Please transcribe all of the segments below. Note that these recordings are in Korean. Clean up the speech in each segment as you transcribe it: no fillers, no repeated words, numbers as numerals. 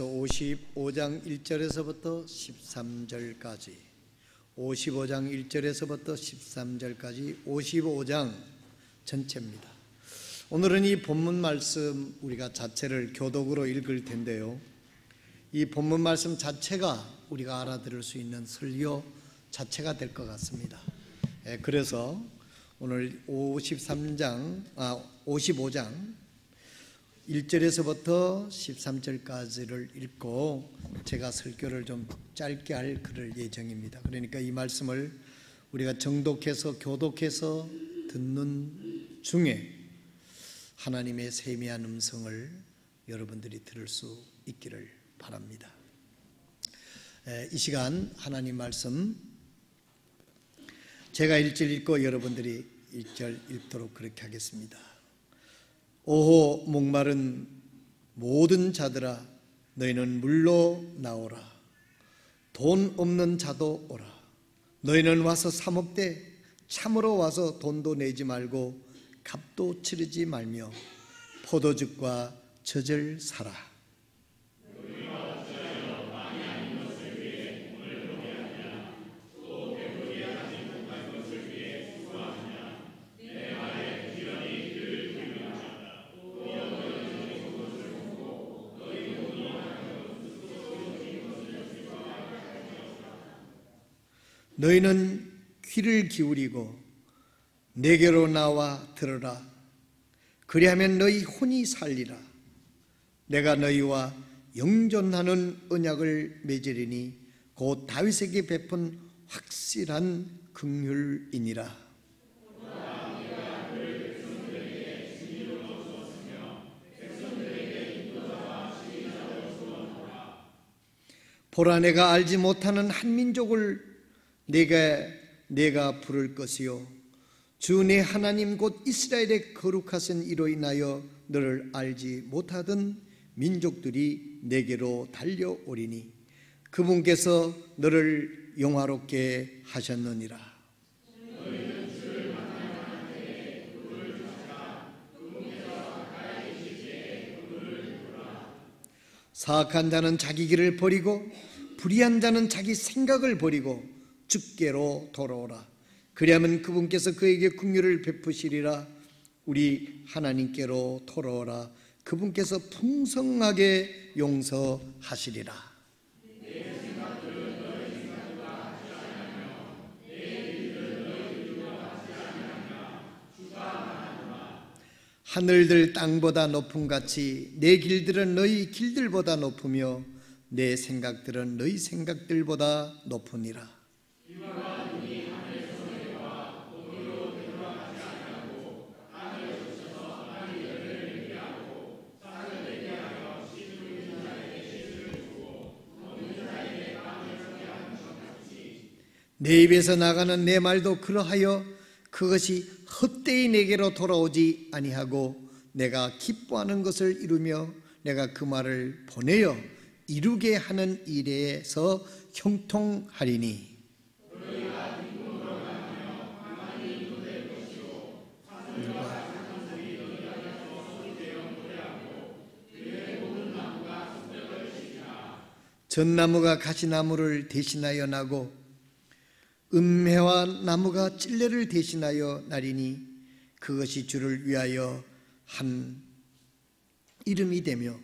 55장 1절에서부터 13절까지 55장 1절에서부터 13절까지 55장 전체입니다. 오늘은 이 본문 말씀 우리가 자체를 교독으로 읽을 텐데요, 이 본문 말씀 자체가 우리가 알아들을 수 있는 설교 자체가 될 것 같습니다. 그래서 오늘 55장 1절에서부터 13절까지를 읽고 제가 설교를 좀 짧게 할 그럴 예정입니다. 그러니까 이 말씀을 우리가 정독해서 교독해서 듣는 중에 하나님의 세미한 음성을 여러분들이 들을 수 있기를 바랍니다. 이 시간 하나님 말씀 제가 1절 읽고 여러분들이 1절 읽도록 그렇게 하겠습니다. 오호 목마른 모든 자들아, 너희는 물로 나오라. 돈 없는 자도 오라. 너희는 와서 사 먹되 참으로 와서 돈도 내지 말고 값도 치르지 말며 포도즙과 젖을 사라. 너희는 귀를 기울이고 내게로 나와 들으라. 그리하면 너희 혼이 살리라. 내가 너희와 영존하는 언약을 맺으리니 곧 다윗에게 베푼 확실한 긍휼이니라. 보라, 내가 알지 못하는 한 민족을 내가 부를 것이요 주 내 하나님 곧 이스라엘의 거룩하신 이로 인하여 너를 알지 못하던 민족들이 내게로 달려오리니 그분께서 너를 영화롭게 하셨느니라. 사악한 자는 자기 길을 버리고 불의한 자는 자기 생각을 버리고 주께로 돌아오라. 그리하면 그분께서 그에게 긍휼을 베푸시리라. 우리 하나님께로 돌아오라. 그분께서 풍성하게 용서하시리라. 하늘들 땅보다 높음같이 내 길들은 너희 길들보다 높으며 내 생각들은 너희 생각들보다 높으니라. 내 입에서 나가는 내 말도 그러하여 그것이 헛되이 내게로 돌아오지 아니하고 내가 기뻐하는 것을 이루며 내가 그 말을 보내어 이루게 하는 일에서 형통하리니. 전나무가 가시나무를 대신하여 나고 은매와 나무가 찔레를 대신하여 나리니 그것이 주를 위하여 한 이름이 되며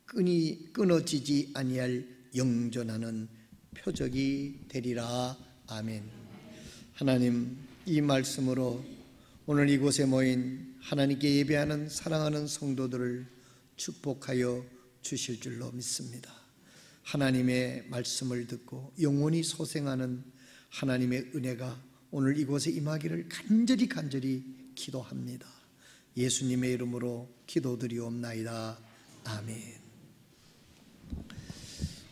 끊어지지 아니할 영존하는 표적이 되리라. 아멘. 하나님, 이 말씀으로 오늘 이곳에 모인 하나님께 예배하는 사랑하는 성도들을 축복하여 주실 줄로 믿습니다. 하나님의 말씀을 듣고 영원히 소생하는 하나님의 은혜가 오늘 이곳에 임하기를 간절히 기도합니다. 예수님의 이름으로 기도드리옵나이다. 아멘.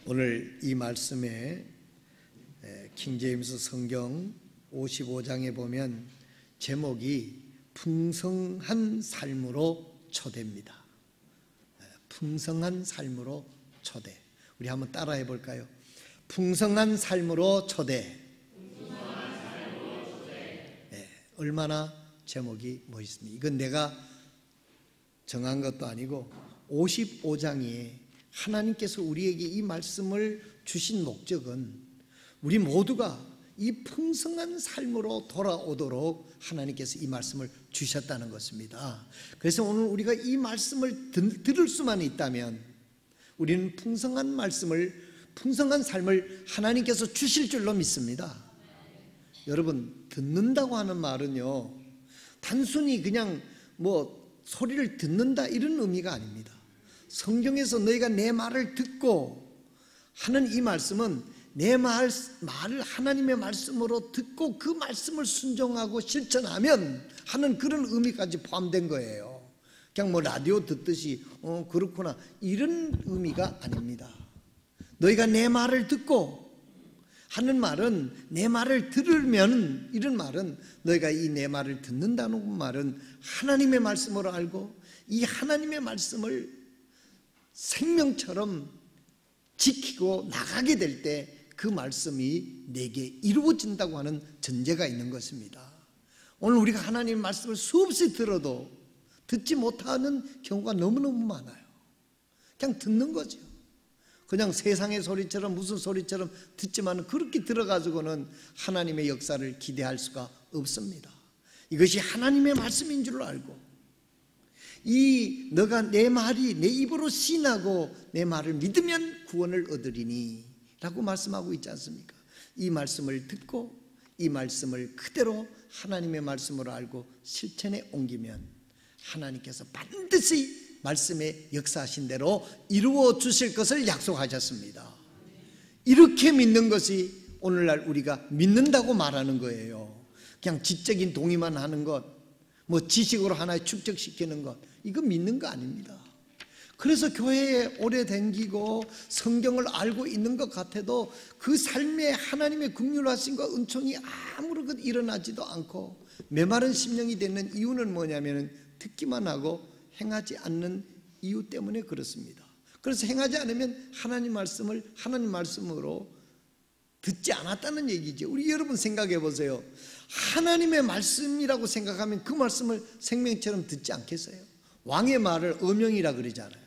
오늘 이 말씀에 킹제임스 성경 55장에 보면 제목이 풍성한 삶으로 초대입니다. 풍성한 삶으로 초대. 우리 한번 따라해 볼까요? 풍성한 삶으로 초대. 얼마나 제목이 멋있습니다. 이건 내가 정한 것도 아니고 55장이 하나님께서 우리에게 이 말씀을 주신 목적은 우리 모두가 이 풍성한 삶으로 돌아오도록 하나님께서 이 말씀을 주셨다는 것입니다. 그래서 오늘 우리가 이 말씀을 들을 수만 있다면 우리는 풍성한 삶을 하나님께서 주실 줄로 믿습니다. 여러분, 듣는다고 하는 말은요, 단순히 그냥 소리를 듣는다 이런 의미가 아닙니다. 성경에서 너희가 내 말을 듣고 하는 이 말씀은 내 말을 하나님의 말씀으로 듣고 그 말씀을 순종하고 실천하면 하는 그런 의미까지 포함된 거예요. 그냥 라디오 듣듯이 그렇구나 이런 의미가 아닙니다. 너희가 내 말을 듣고 하는 말은 내 말을 들으면, 이런 말은 너희가 이 내 말을 듣는다는 말은 하나님의 말씀으로 알고 이 하나님의 말씀을 생명처럼 지키고 나가게 될 때 그 말씀이 내게 이루어진다고 하는 전제가 있는 것입니다. 오늘 우리가 하나님의 말씀을 수없이 들어도 듣지 못하는 경우가 너무너무 많아요. 그냥 듣는 거죠. 그냥 세상의 소리처럼 무슨 소리처럼 듣지만 그렇게 들어가지고는 하나님의 역사를 기대할 수가 없습니다. 이것이 하나님의 말씀인 줄 알고 너가 내 말이 내 입으로 시인하고 내 말을 믿으면 구원을 얻으리니 라고 말씀하고 있지 않습니까? 이 말씀을 듣고 이 말씀을 그대로 하나님의 말씀으로 알고 실천에 옮기면 하나님께서 반드시 말씀에 역사하신 대로 이루어 주실 것을 약속하셨습니다. 이렇게 믿는 것이 오늘날 우리가 믿는다고 말하는 거예요. 그냥 지적인 동의만 하는 것, 지식으로 하나에 축적시키는 것, 이거 믿는 거 아닙니다. 그래서 교회에 오래 다니고 성경을 알고 있는 것 같아도 그 삶에 하나님의 긍휼하심과 은총이 아무런 일어나지도 않고 메마른 심령이 되는 이유는 뭐냐면 듣기만 하고 행하지 않는 이유 때문에 그렇습니다. 그래서 행하지 않으면 하나님 말씀을 하나님 말씀으로 듣지 않았다는 얘기죠. 우리 여러분 생각해 보세요. 하나님의 말씀이라고 생각하면 그 말씀을 생명처럼 듣지 않겠어요? 왕의 말을 어명이라 그러잖아요.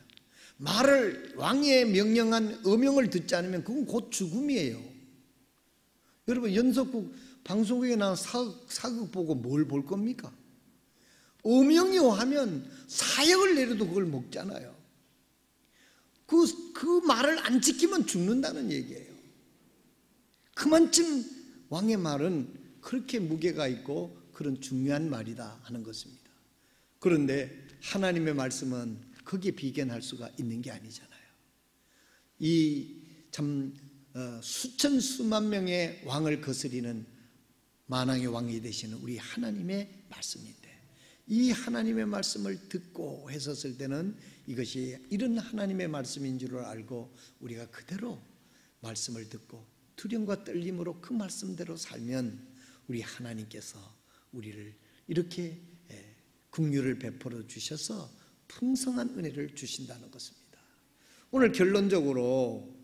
왕의 명령한 어명을 듣지 않으면 그건 곧 죽음이에요. 여러분, 연속국 방송국에 나온 사극 보고 뭘 볼 겁니까? 어명이요 하면 사역을 내려도 그걸 먹잖아요. 그 말을 안 지키면 죽는다는 얘기예요. 그만큼 왕의 말은 그렇게 무게가 있고 그런 중요한 말이다 하는 것입니다. 그런데 하나님의 말씀은 거기에 비견할 수가 있는 게 아니잖아요. 이 참 수천 수만 명의 왕을 거스리는 만왕의 왕이 되시는 우리 하나님의 말씀인데 이 하나님의 말씀을 듣고 했었을 때는 이것이 이런 하나님의 말씀인 줄 알고 우리가 그대로 말씀을 듣고 두려움과 떨림으로 그 말씀대로 살면 우리 하나님께서 우리를 이렇게 긍휼을 베풀어 주셔서 풍성한 은혜를 주신다는 것입니다. 오늘 결론적으로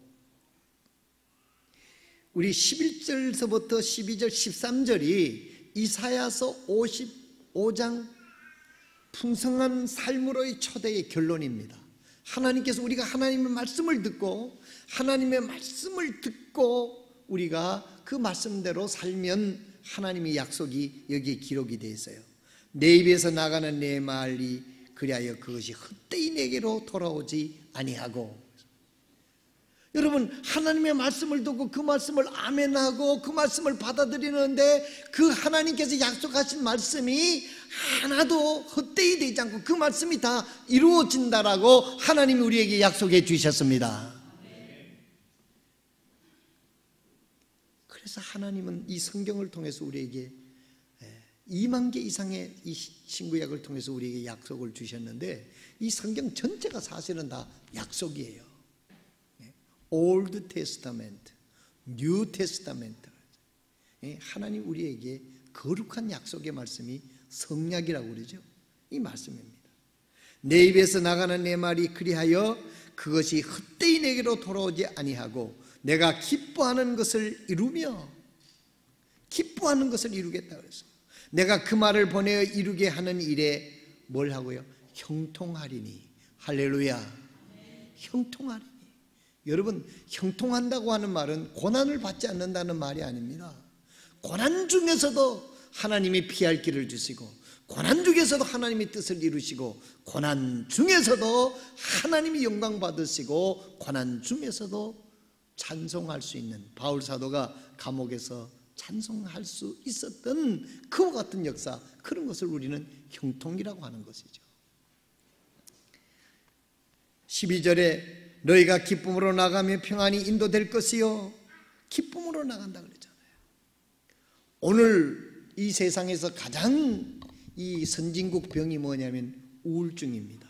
우리 11절서부터 12절 13절이 이사야서 55장 풍성한 삶으로의 초대의 결론입니다. 하나님께서 우리가 하나님의 말씀을 듣고 우리가 그 말씀대로 살면 하나님의 약속이 여기에 기록이 되어 있어요. 내 입에서 나가는 내 말이 그리하여 그것이 헛되이 내게로 돌아오지 아니하고. 여러분, 하나님의 말씀을 듣고 그 말씀을 아멘하고 그 말씀을 받아들이는데 그 하나님께서 약속하신 말씀이 하나도 헛되이 되지 않고 그 말씀이 다 이루어진다라고 하나님이 우리에게 약속해 주셨습니다. 그래서 하나님은 이 성경을 통해서 우리에게 2만 개 이상의 이 신구약을 통해서 우리에게 약속을 주셨는데 이 성경 전체가 사실은 다 약속이에요. Old Testament, New Testament. 하나님 우리에게 거룩한 약속의 말씀이 성약이라고 그러죠. 이 말씀입니다. 내 입에서 나가는 내 말이 그리하여 그것이 헛되이 내게로 돌아오지 아니하고 내가 기뻐하는 것을 이루며 기뻐하는 것을 이루겠다 그랬어요. 내가 그 말을 보내어 이루게 하는 일에 뭘 하고요? 형통하리니. 할렐루야. 형통하리니. 여러분, 형통한다고 하는 말은 고난을 받지 않는다는 말이 아닙니다. 고난 중에서도 하나님이 피할 길을 주시고, 고난 중에서도 하나님이 뜻을 이루시고, 고난 중에서도 하나님이 영광 받으시고, 고난 중에서도 찬송할 수 있는, 바울 사도가 감옥에서 찬송할 수 있었던 그와 같은 역사, 그런 것을 우리는 형통이라고 하는 것이죠. 12절에 너희가 기쁨으로 나가며 평안히 인도될 것이요, 기쁨으로 나간다 그랬잖아요. 오늘 이 세상에서 가장 이 선진국 병이 뭐냐면 우울증입니다.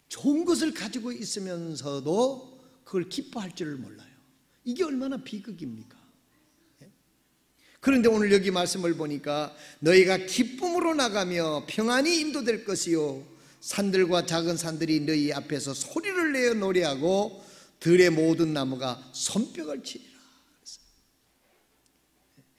좋은 것을 가지고 있으면서도 그걸 기뻐할 줄을 몰라요. 이게 얼마나 비극입니까? 그런데 오늘 여기 말씀을 보니까 너희가 기쁨으로 나가며 평안히 인도될 것이요, 산들과 작은 산들이 너희 앞에서 소리를 내어 노래하고 들의 모든 나무가 손뼉을 치리라.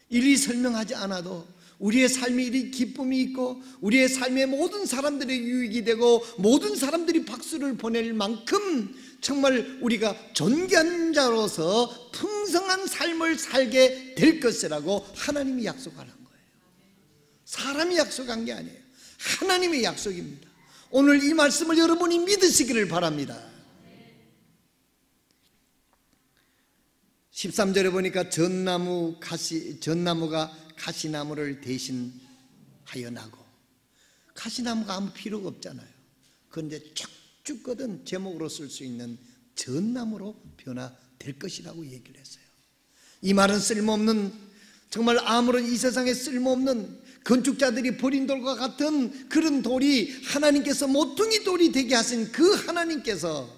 이리 설명하지 않아도 우리의 삶에 이리 기쁨이 있고, 우리의 삶에 모든 사람들의 유익이 되고, 모든 사람들이 박수를 보낼 만큼 정말 우리가 존귀한 자로서 풍성한 삶을 살게 될 것이라고 하나님이 약속하는 거예요. 사람이 약속한 게 아니에요. 하나님의 약속입니다. 오늘 이 말씀을 여러분이 믿으시기를 바랍니다. 13절에 보니까 전나무가 가시나무를 대신하여 나고, 가시나무가 아무 필요가 없잖아요. 그런데 쭉쭉 뻗은 제목으로 쓸 수 있는 전나무로 변화될 것이라고 얘기를 했어요. 이 말은 쓸모없는, 정말 아무런 이 세상에 쓸모없는 건축자들이 버린 돌과 같은 그런 돌이 하나님께서 모퉁이 돌이 되게 하신 그 하나님께서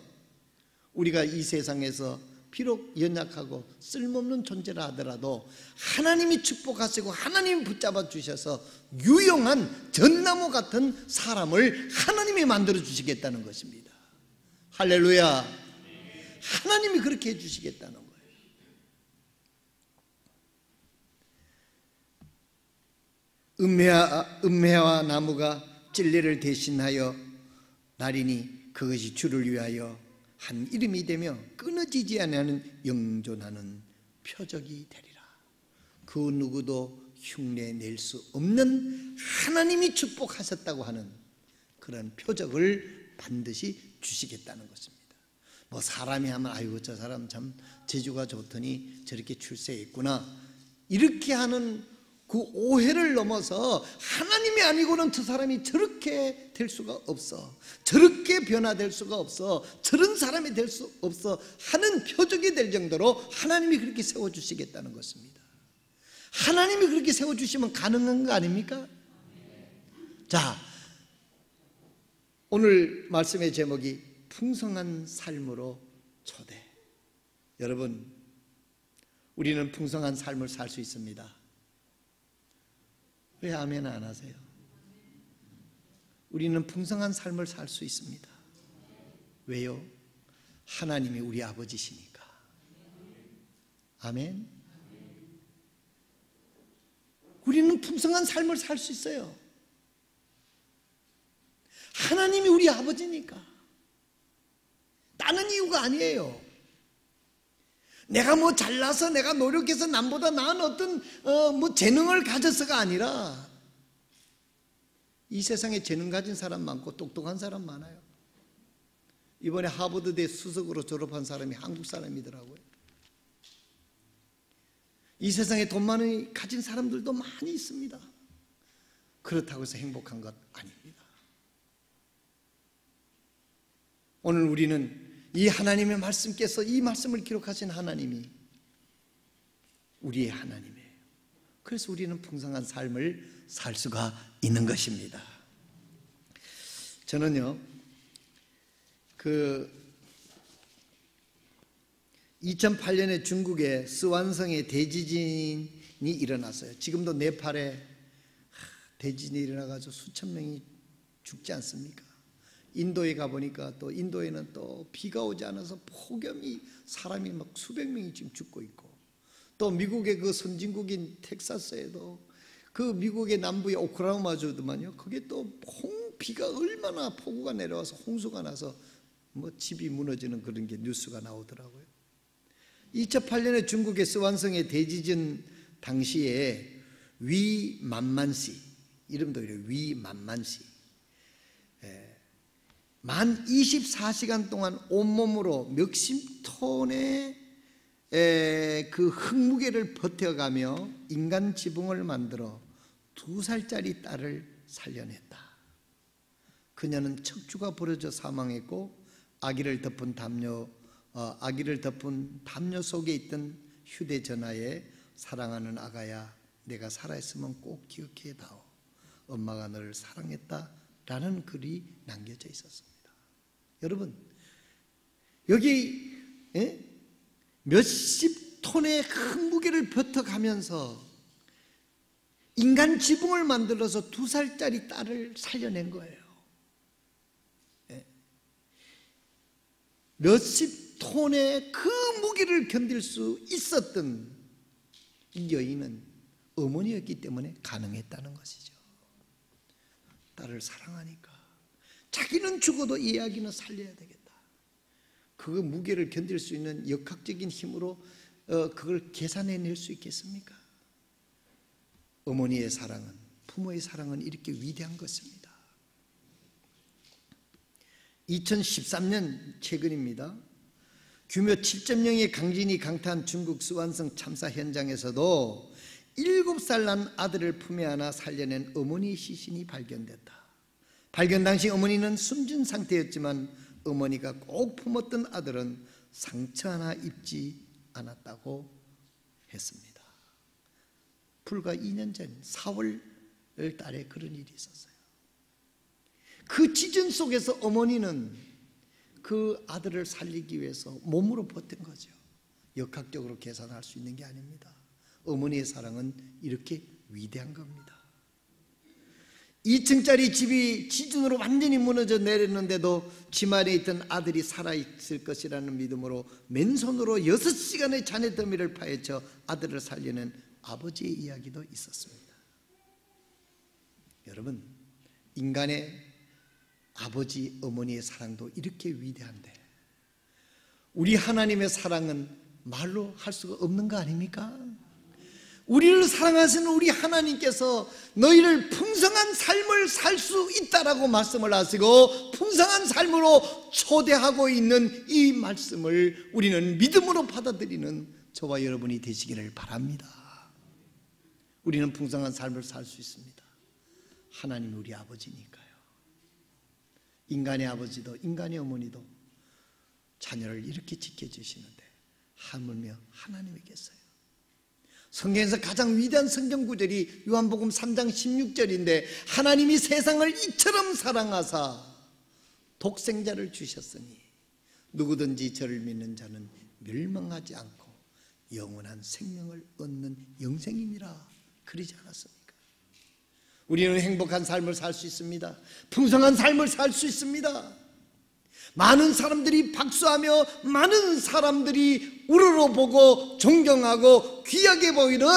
우리가 이 세상에서 비록 연약하고 쓸모없는 존재라 하더라도 하나님이 축복하시고 하나님이 붙잡아 주셔서 유용한 전나무 같은 사람을 하나님이 만들어 주시겠다는 것입니다. 할렐루야. 하나님이 그렇게 해주시겠다는 거예요. 음매와 나무가 찔레를 대신하여 나리니 그것이 주를 위하여 한 이름이 되며 끊어지지 않는 영존하는 표적이 되리라. 그 누구도 흉내낼 수 없는 하나님이 축복하셨다고 하는 그런 표적을 반드시 주시겠다는 것입니다. 뭐 사람이 하면 아이고 저 사람 참 재주가 좋더니 저렇게 출세했구나, 이렇게 하는 그 오해를 넘어서 하나님이 아니고는 저 사람이 저렇게 될 수가 없어, 저렇게 변화될 수가 없어, 저런 사람이 될 수 없어 하는 표적이 될 정도로 하나님이 그렇게 세워주시겠다는 것입니다. 하나님이 그렇게 세워주시면 가능한 거 아닙니까? 자, 오늘 말씀의 제목이 풍성한 삶으로 초대. 여러분, 우리는 풍성한 삶을 살 수 있습니다. 왜 아멘 안 하세요? 우리는 풍성한 삶을 살 수 있습니다. 왜요? 하나님이 우리 아버지시니까. 아멘. 우리는 풍성한 삶을 살 수 있어요. 하나님이 우리 아버지니까. 다른 이유가 아니에요. 내가 뭐 잘나서 내가 노력해서 남보다 나은 어떤 뭐 재능을 가져서가 아니라, 이 세상에 재능 가진 사람 많고 똑똑한 사람 많아요. 이번에 하버드대 수석으로 졸업한 사람이 한국 사람이더라고요. 이 세상에 돈 많이 가진 사람들도 많이 있습니다. 그렇다고 해서 행복한 것 아닙니다. 오늘 우리는 이 하나님의 말씀께서, 이 말씀을 기록하신 하나님이 우리의 하나님이에요. 그래서 우리는 풍성한 삶을 살 수가 있는 것입니다. 저는요, 2008년에 중국의 스완성에 대지진이 일어났어요. 지금도 네팔에 대지진이 일어나가지고 수천 명이 죽지 않습니까? 인도에 가보니까 또 인도에는 또 비가 오지 않아서 폭염이, 사람이 막 수백 명이 지금 죽고 있고, 또 미국의 그 선진국인 텍사스에도, 그 미국의 남부의 오클라호마주도만요, 그게 또 비가 얼마나 폭우가 내려와서 홍수가 나서 뭐 집이 무너지는 그런 게 뉴스가 나오더라고요. 2008년에 중국의 스완성의 대지진 당시에 위만만씨, 이름도 이래요. 위만만씨. 만 24시간 동안 온몸으로 몇십 톤의 그 흙무게를 버텨가며 인간 지붕을 만들어 2살짜리 딸을 살려냈다. 그녀는 척추가 부러져 사망했고 아기를 덮은 담요 속에 있던 휴대전화에 사랑하는 아가야, 내가 살아있으면 꼭 기억해다오. 엄마가 너를 사랑했다 라는 글이 남겨져 있었습니다. 여러분, 여기 몇십 톤의 큰 무게를 버텨가면서 인간 지붕을 만들어서 2살짜리 딸을 살려낸 거예요. 몇십 톤의 그 무게를 견딜 수 있었던 이 여인은 어머니였기 때문에 가능했다는 것이죠. 딸을 사랑하니까 자기는 죽어도 이 아기는 살려야 되겠다. 그 무게를 견딜 수 있는 역학적인 힘으로 그걸 계산해낼 수 있겠습니까? 어머니의 사랑은, 부모의 사랑은 이렇게 위대한 것입니다. 2013년 최근입니다. 규모 7.0의 강진이 강타한 중국 스완성 참사 현장에서도 7살 난 아들을 품에 안아 살려낸 어머니의 시신이 발견됐다. 발견 당시 어머니는 숨진 상태였지만 어머니가 꼭 품었던 아들은 상처 하나 입지 않았다고 했습니다. 불과 2년 전 4월 달에 그런 일이 있었어요. 그 지진 속에서 어머니는 그 아들을 살리기 위해서 몸으로 버틴 거죠. 역학적으로 계산할 수 있는 게 아닙니다. 어머니의 사랑은 이렇게 위대한 겁니다. 2층짜리 집이 지진으로 완전히 무너져 내렸는데도 집 안에 있던 아들이 살아있을 것이라는 믿음으로 맨손으로 6시간의 잔해 더미를 파헤쳐 아들을 살리는 아버지의 이야기도 있었습니다. 여러분, 인간의 아버지, 어머니의 사랑도 이렇게 위대한데 우리 하나님의 사랑은 말로 할 수가 없는 거 아닙니까? 우리를 사랑하시는 우리 하나님께서 너희를 풍성한 삶을 살 수 있다라고 말씀을 하시고 풍성한 삶으로 초대하고 있는 이 말씀을 우리는 믿음으로 받아들이는 저와 여러분이 되시기를 바랍니다. 우리는 풍성한 삶을 살 수 있습니다. 하나님이 우리 아버지니까요. 인간의 아버지도 인간의 어머니도 자녀를 이렇게 지켜주시는데 하물며 하나님이겠어요. 성경에서 가장 위대한 성경 구절이 요한복음 3장 16절인데 하나님이 세상을 이처럼 사랑하사 독생자를 주셨으니 누구든지 저를 믿는 자는 멸망하지 않고 영원한 생명을 얻는 영생이니라 그러지 않았습니까? 우리는 행복한 삶을 살 수 있습니다. 풍성한 삶을 살 수 있습니다. 많은 사람들이 박수하며 많은 사람들이 우러러보고 존경하고 귀하게 보이는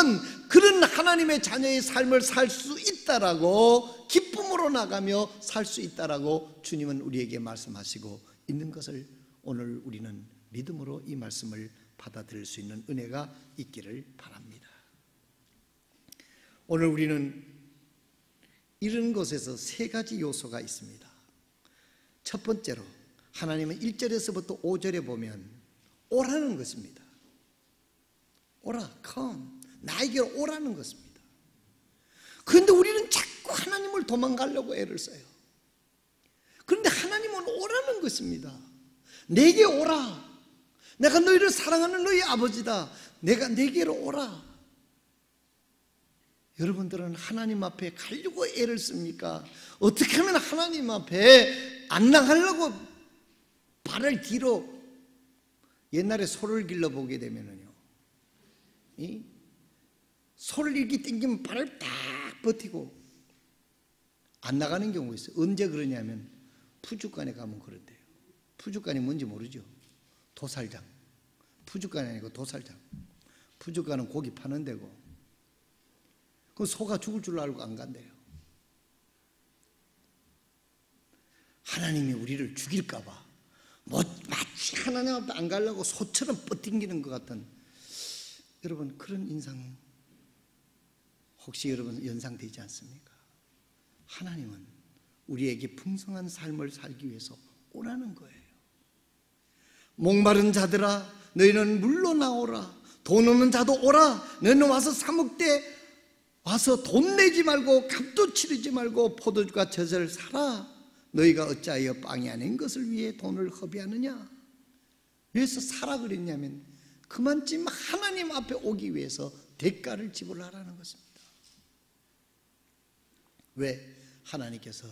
그런 하나님의 자녀의 삶을 살 수 있다라고 기쁨으로 나가며 살 수 있다라고 주님은 우리에게 말씀하시고 있는 것을 오늘 우리는 믿음으로 이 말씀을 받아들일 수 있는 은혜가 있기를 바랍니다. 오늘 우리는 이런 것에서 세 가지 요소가 있습니다. 첫 번째로 하나님은 1절에서부터 5절에 보면 오라는 것입니다. 오라, come. 나에게로 오라는 것입니다. 그런데 우리는 자꾸 하나님을 도망가려고 애를 써요. 그런데 하나님은 오라는 것입니다. 내게 오라. 내가 너희를 사랑하는 너희 아버지다. 내가 내게로 오라. 여러분들은 하나님 앞에 가려고 애를 씁니까? 어떻게 하면 하나님 앞에 안 나가려고 발을 뒤로 옛날에 소를 길러보게 되면은요, 소를 이렇게 당기면 발을 딱 버티고 안 나가는 경우가 있어요. 언제 그러냐면 푸주간에 가면 그런데요. 푸주간이 뭔지 모르죠? 도살장. 푸주간이 아니고 도살장. 푸주간은 고기 파는 데고 그 소가 죽을 줄 알고 안 간대요. 하나님이 우리를 죽일까 봐 마치 하나님 앞에 안 가려고 소처럼 뻗팅기는 것 같은, 여러분 그런 인상 혹시 여러분 연상되지 않습니까? 하나님은 우리에게 풍성한 삶을 살기 위해서 오라는 거예요. 목마른 자들아 너희는 물로 나오라. 돈 없는 자도 오라. 너희는 와서 사 먹되 와서 돈 내지 말고 값도 치르지 말고 포도주가 젖을 사라. 너희가 어찌하여 빵이 아닌 것을 위해 돈을 허비하느냐. 왜서 사라 그랬냐면 그만큼 하나님 앞에 오기 위해서 대가를 지불하라는 것입니다. 왜? 하나님께서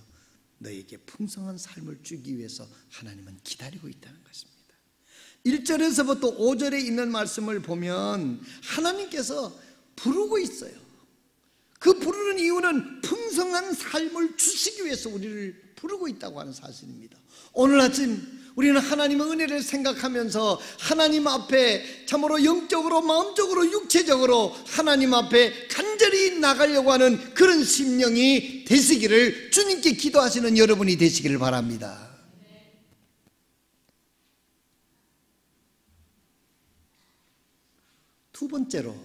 너에게 풍성한 삶을 주기 위해서 하나님은 기다리고 있다는 것입니다. 1절에서부터 5절에 있는 말씀을 보면 하나님께서 부르고 있어요. 그 부르는 이유는 풍성한 삶을 주시기 위해서 우리를 부르고 있다고 하는 사실입니다. 오늘 아침 우리는 하나님의 은혜를 생각하면서 하나님 앞에 참으로 영적으로 마음적으로 육체적으로 하나님 앞에 간절히 나가려고 하는 그런 심령이 되시기를 주님께 기도하시는 여러분이 되시기를 바랍니다. 두 번째로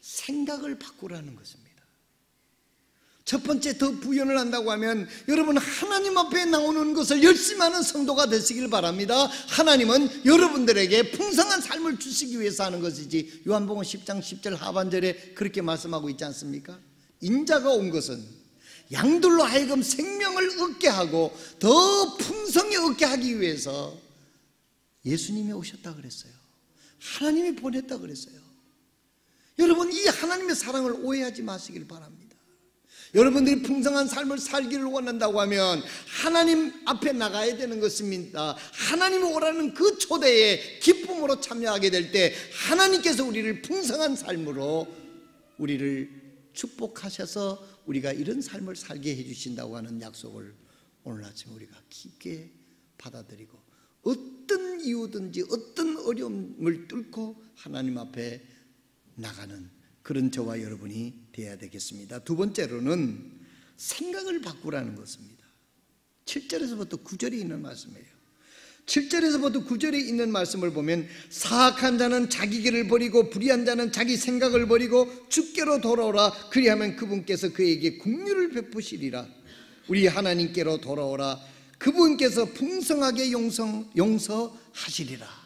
생각을 바꾸라는 것입니다. 첫 번째 더 부연을 한다고 하면 여러분 하나님 앞에 나오는 것을 열심히 하는 성도가 되시길 바랍니다. 하나님은 여러분들에게 풍성한 삶을 주시기 위해서 하는 것이지, 요한복음 10장 10절 하반절에 그렇게 말씀하고 있지 않습니까? 인자가 온 것은 양들로 하여금 생명을 얻게 하고 더 풍성히 얻게 하기 위해서 예수님이 오셨다 그랬어요. 하나님이 보냈다 그랬어요. 여러분 이 하나님의 사랑을 오해하지 마시길 바랍니다. 여러분들이 풍성한 삶을 살기를 원한다고 하면 하나님 앞에 나가야 되는 것입니다. 하나님이 오라는 그 초대에 기쁨으로 참여하게 될 때 하나님께서 우리를 풍성한 삶으로 우리를 축복하셔서 우리가 이런 삶을 살게 해주신다고 하는 약속을 오늘 아침 우리가 깊게 받아들이고 어떤 이유든지 어떤 어려움을 뚫고 하나님 앞에 나가는 그런 저와 여러분이 되어야 되겠습니다. 두 번째로는 생각을 바꾸라는 것입니다. 7절에서부터 9절에 있는 말씀이에요. 7절에서부터 9절에 있는 말씀을 보면 사악한 자는 자기 길을 버리고 불의한 자는 자기 생각을 버리고 주께로 돌아오라. 그리하면 그분께서 그에게 긍휼을 베푸시리라. 우리 하나님께로 돌아오라. 그분께서 풍성하게 용서하시리라.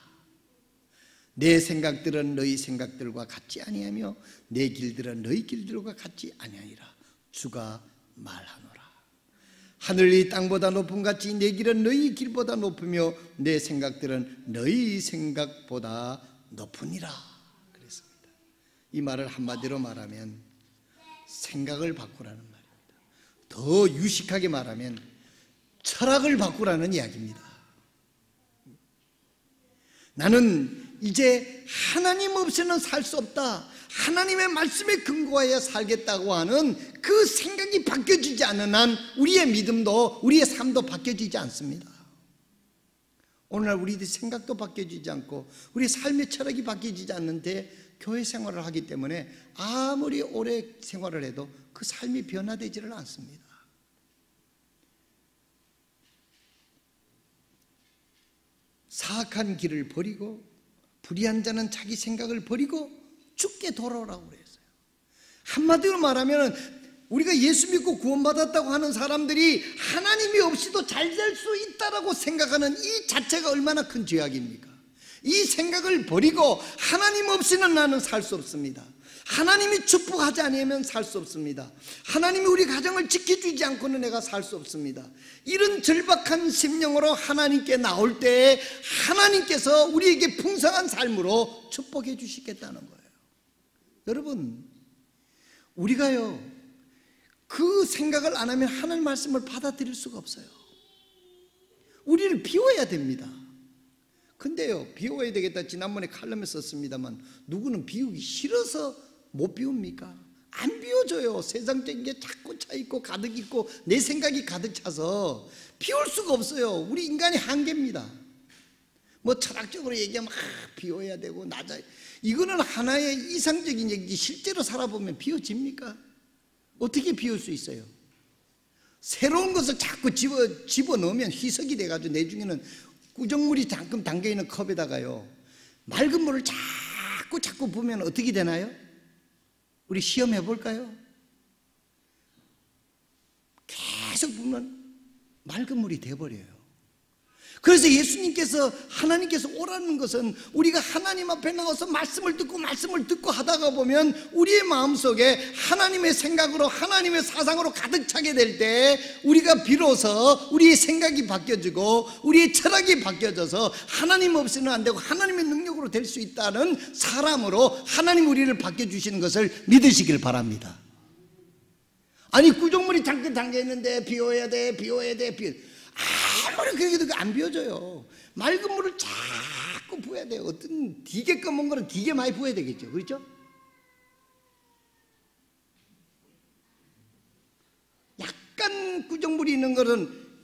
내 생각들은 너희 생각들과 같지 아니하며 내 길들은 너희 길들과 같지 아니하니라. 주가 말하노라. 하늘이 땅보다 높음 같이 내 길은 너희 길보다 높으며 내 생각들은 너희 생각보다 높으니라 그랬습니다. 이 말을 한마디로 말하면 생각을 바꾸라는 말입니다. 더 유식하게 말하면 철학을 바꾸라는 이야기입니다. 나는 이제 하나님 없이는 살 수 없다. 하나님의 말씀에 근거하여 살겠다고 하는 그 생각이 바뀌어지지 않는 한 우리의 믿음도 우리의 삶도 바뀌어지지 않습니다. 오늘날 우리의 생각도 바뀌어지지 않고 우리의 삶의 철학이 바뀌어지지 않는데 교회 생활을 하기 때문에 아무리 오래 생활을 해도 그 삶이 변화되지를 않습니다. 사악한 길을 버리고 불의한 자는 자기 생각을 버리고 주께 돌아오라고 그랬어요. 한마디로 말하면 우리가 예수 믿고 구원받았다고 하는 사람들이 하나님이 없이도 잘 될 수 있다라고 생각하는 이 자체가 얼마나 큰 죄악입니까? 이 생각을 버리고 하나님 없이는 나는 살 수 없습니다. 하나님이 축복하지 않으면 살 수 없습니다. 하나님이 우리 가정을 지켜주지 않고는 내가 살 수 없습니다. 이런 절박한 심령으로 하나님께 나올 때 하나님께서 우리에게 풍성한 삶으로 축복해 주시겠다는 거예요. 여러분 우리가요 그 생각을 안 하면 하나님 말씀을 받아들일 수가 없어요. 우리를 비워야 됩니다. 근데요 비워야 되겠다 지난번에 칼럼에 썼습니다만 누구는 비우기 싫어서 못 비웁니까? 안 비워져요. 세상적인 게 자꾸 차있고 가득 있고 내 생각이 가득 차서 비울 수가 없어요. 우리 인간의 한계입니다. 뭐 철학적으로 얘기하면 비워야 되고 낮아, 이거는 하나의 이상적인 얘기지 실제로 살아보면 비워집니까? 어떻게 비울 수 있어요? 새로운 것을 자꾸 집어넣으면 희석이 돼가지고 내 중에는 구정물이 잠깐 담겨있는 컵에다가요 맑은 물을 자꾸 부으면 어떻게 되나요? 우리 시험해 볼까요? 계속 부으면 맑은 물이 돼버려요. 그래서 예수님께서 하나님께서 오라는 것은 우리가 하나님 앞에 나가서 말씀을 듣고 하다가 보면 우리의 마음속에 하나님의 생각으로 하나님의 사상으로 가득 차게 될 때 우리가 비로소 우리의 생각이 바뀌어지고 우리의 철학이 바뀌어져서 하나님 없이는 안 되고 하나님의 능력으로 될 수 있다는 사람으로 하나님 우리를 바뀌어주시는 것을 믿으시길 바랍니다. 아니 구정물이 잠깐 담겨있는데 비워야 돼 아무리 그래도 안 비워져요. 맑은 물을 자꾸 부어야 돼요. 어떤 되게 검은 거는 되게 많이 부어야 되겠죠. 그렇죠? 약간 구정물이 있는 거는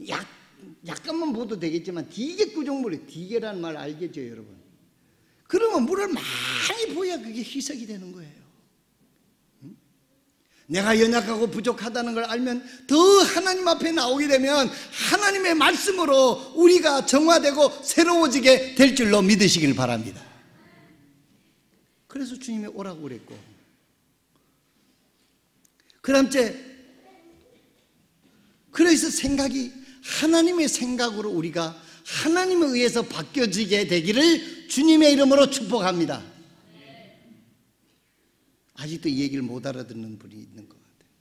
약간만 부어도 되겠지만 되게 구정물이, 되게라는 말 알겠죠 여러분? 그러면 물을 많이 부어야 그게 희석이 되는 거예요. 내가 연약하고 부족하다는 걸 알면 더 하나님 앞에 나오게 되면 하나님의 말씀으로 우리가 정화되고 새로워지게 될 줄로 믿으시길 바랍니다. 그래서 주님이 오라고 그랬고, 그래서 생각이 하나님의 생각으로 우리가 하나님에 의해서 바뀌어지게 되기를 주님의 이름으로 축복합니다. 아직도 이 얘기를 못 알아듣는 분이 있는 것 같아요.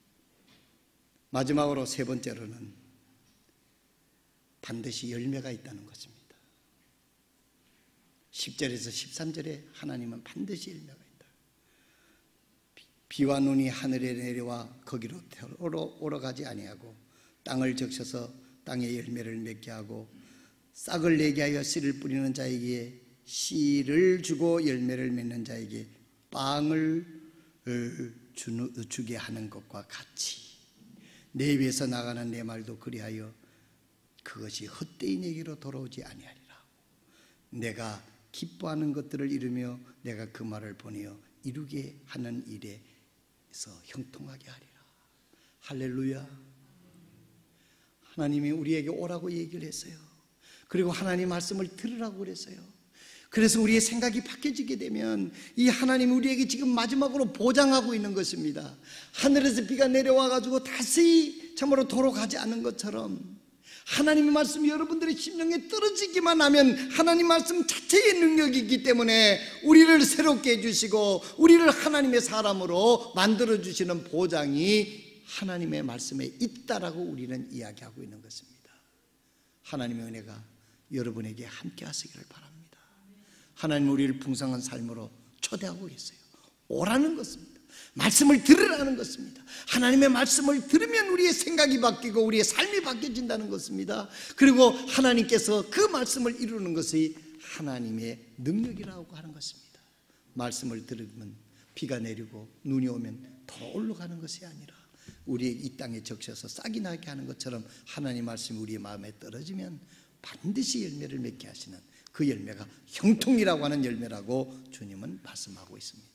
마지막으로 세 번째로는 반드시 열매가 있다는 것입니다. 10절에서 13절에 하나님은 반드시 열매가 있다. 비와 눈이 하늘에 내려와 거기로 오러가지 아니하고 땅을 적셔서 땅에 열매를 맺게 하고 싹을 내게 하여 씨를 뿌리는 자에게 씨를 주고 열매를 맺는 자에게 빵을 주게 하는 것과 같이 내 입에서 나가는 내 말도 그리하여 그것이 헛되이 내게로 돌아오지 아니하리라. 내가 기뻐하는 것들을 이루며 내가 그 말을 보내어 이루게 하는 일에서 형통하게 하리라. 할렐루야. 하나님이 우리에게 오라고 얘기를 했어요. 그리고 하나님 말씀을 들으라고 그랬어요. 그래서 우리의 생각이 바뀌어지게 되면 이 하나님이 우리에게 지금 마지막으로 보장하고 있는 것입니다. 하늘에서 비가 내려와 가지고 다시 참으로 도로 가지 않는 것처럼 하나님의 말씀이 여러분들의 심령에 떨어지기만 하면 하나님 말씀 자체의 능력이 있기 때문에 우리를 새롭게 해주시고 우리를 하나님의 사람으로 만들어주시는 보장이 하나님의 말씀에 있다라고 우리는 이야기하고 있는 것입니다. 하나님의 은혜가 여러분에게 함께 하시기를 바랍니다. 하나님 우리를 풍성한 삶으로 초대하고 계세요. 오라는 것입니다. 말씀을 들으라는 것입니다. 하나님의 말씀을 들으면 우리의 생각이 바뀌고 우리의 삶이 바뀌어진다는 것입니다. 그리고 하나님께서 그 말씀을 이루는 것이 하나님의 능력이라고 하는 것입니다. 말씀을 들으면 비가 내리고 눈이 오면 더 올라가는 것이 아니라 우리의 이 땅에 적셔서 싹이 나게 하는 것처럼 하나님 말씀이 우리의 마음에 떨어지면 반드시 열매를 맺게 하시는 그 열매가 형통이라고 하는 열매라고 주님은 말씀하고 있습니다.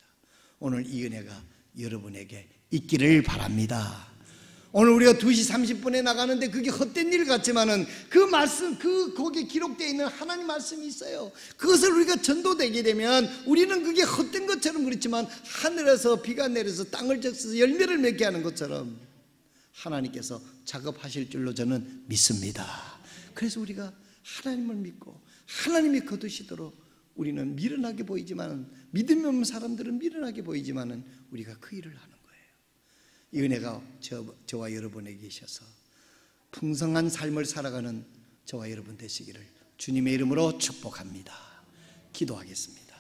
오늘 이 은혜가 여러분에게 있기를 바랍니다. 오늘 우리가 2시 30분에 나가는데 그게 헛된 일 같지만은 그 말씀, 거기에 기록되어 있는 하나님 말씀이 있어요. 그것을 우리가 전도되게 되면 우리는 그게 헛된 것처럼 그렇지만 하늘에서 비가 내려서 땅을 적셔서 열매를 맺게 하는 것처럼 하나님께서 작업하실 줄로 저는 믿습니다. 그래서 우리가 하나님을 믿고 하나님이 거두시도록 우리는 미련하게 보이지만, 믿음이 없는 사람들은 미련하게 보이지만 우리가 그 일을 하는 거예요. 이 은혜가 저와 여러분에게 계셔서 풍성한 삶을 살아가는 저와 여러분 되시기를 주님의 이름으로 축복합니다. 기도하겠습니다.